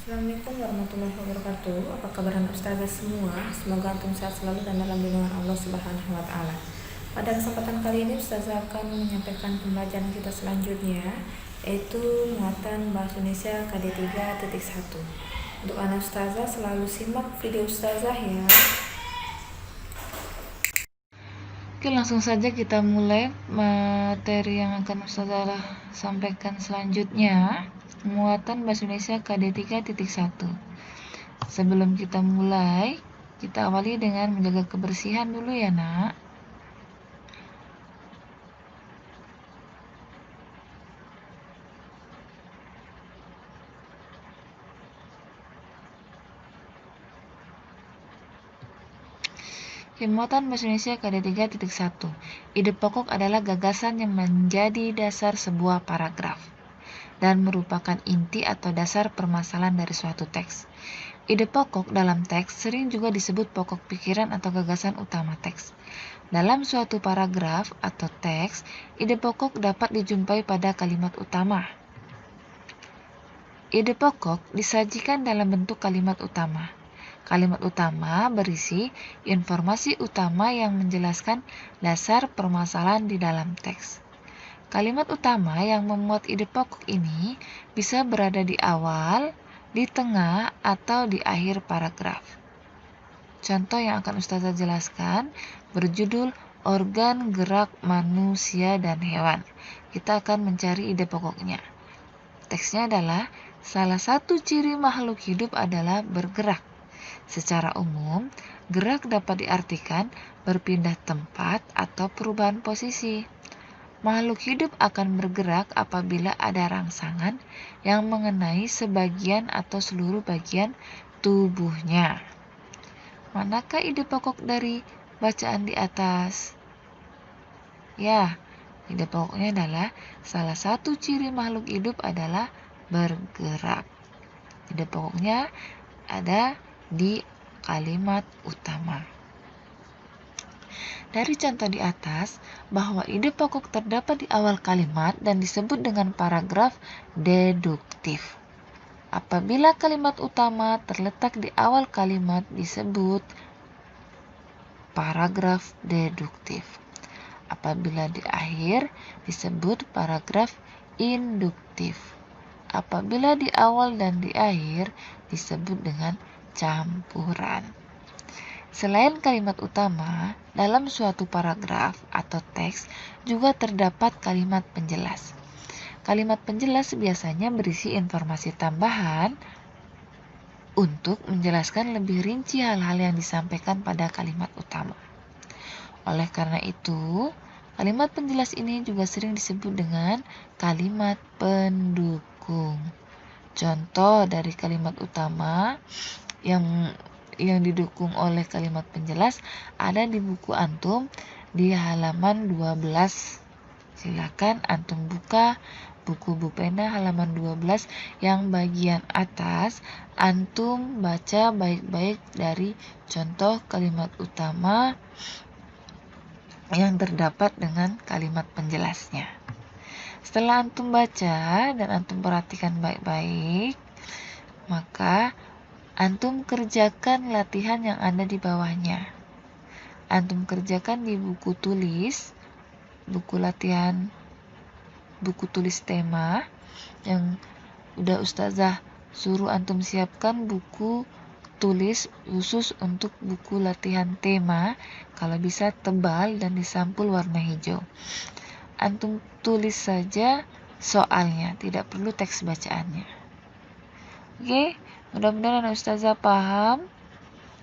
Assalamualaikum warahmatullahi wabarakatuh. Apa kabar ustazah semua? Semoga antum sehat selalu dan dalam lindungan Allah Subhanahu wa taala. Pada kesempatan kali ini ustazah akan menyampaikan pembelajaran kita selanjutnya, yaitu muatan bahasa Indonesia KD 3.1. Untuk anak ustazah selalu simak video ustazah ya. Oke, langsung saja kita mulai materi yang akan ustazah sampaikan selanjutnya. Muatan bahasa Indonesia KD 3.1. Sebelum kita mulai, kita awali dengan menjaga kebersihan dulu ya nak. Muatan bahasa Indonesia KD 3.1. Ide pokok adalah gagasan yang menjadi dasar sebuah paragraf dan merupakan inti atau dasar permasalahan dari suatu teks. Ide pokok dalam teks sering juga disebut pokok pikiran atau gagasan utama teks. Dalam suatu paragraf atau teks, ide pokok dapat dijumpai pada kalimat utama. Ide pokok disajikan dalam bentuk kalimat utama. Kalimat utama berisi informasi utama yang menjelaskan dasar permasalahan di dalam teks. Kalimat utama yang memuat ide pokok ini bisa berada di awal, di tengah, atau di akhir paragraf. Contoh yang akan ustazah jelaskan berjudul Organ Gerak Manusia dan Hewan. Kita akan mencari ide pokoknya. Teksnya adalah, salah satu ciri makhluk hidup adalah bergerak. Secara umum, gerak dapat diartikan berpindah tempat atau perubahan posisi. Makhluk hidup akan bergerak apabila ada rangsangan yang mengenai sebagian atau seluruh bagian tubuhnya. Manakah ide pokok dari bacaan di atas? Ya, ide pokoknya adalah salah satu ciri makhluk hidup adalah bergerak. Ide pokoknya ada di kalimat utama. Dari contoh di atas, bahwa ide pokok terdapat di awal kalimat dan disebut dengan paragraf deduktif. Apabila kalimat utama terletak di awal kalimat disebut paragraf deduktif. Apabila di akhir disebut paragraf induktif. Apabila di awal dan di akhir disebut dengan campuran. Selain kalimat utama, dalam suatu paragraf atau teks juga terdapat kalimat penjelas. Kalimat penjelas biasanya berisi informasi tambahan untuk menjelaskan lebih rinci hal-hal yang disampaikan pada kalimat utama. Oleh karena itu, kalimat penjelas ini juga sering disebut dengan kalimat pendukung. Contoh dari kalimat utama yang didukung oleh kalimat penjelas ada di buku antum di halaman 12. Silakan antum buka buku Bu Pena halaman 12 yang bagian atas, antum baca baik-baik dari contoh kalimat utama yang terdapat dengan kalimat penjelasnya. Setelah antum baca dan antum perhatikan baik-baik, maka antum kerjakan latihan yang ada di bawahnya. Antum kerjakan di buku tulis, buku latihan, buku tulis tema yang udah ustazah suruh antum siapkan buku tulis khusus untuk buku latihan tema, kalau bisa tebal dan disampul warna hijau. Antum tulis saja soalnya, tidak perlu teks bacaannya. Oke, mudah-mudahan ustazah paham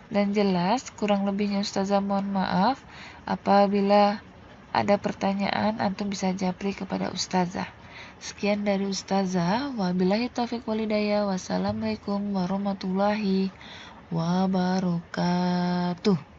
dan jelas. Kurang lebihnya ustazah mohon maaf. Apabila ada pertanyaan, antum bisa japri kepada ustazah. Sekian dari ustazah. Wabillahi taufiq walhidayah. Wassalamualaikum warahmatullahi wabarakatuh.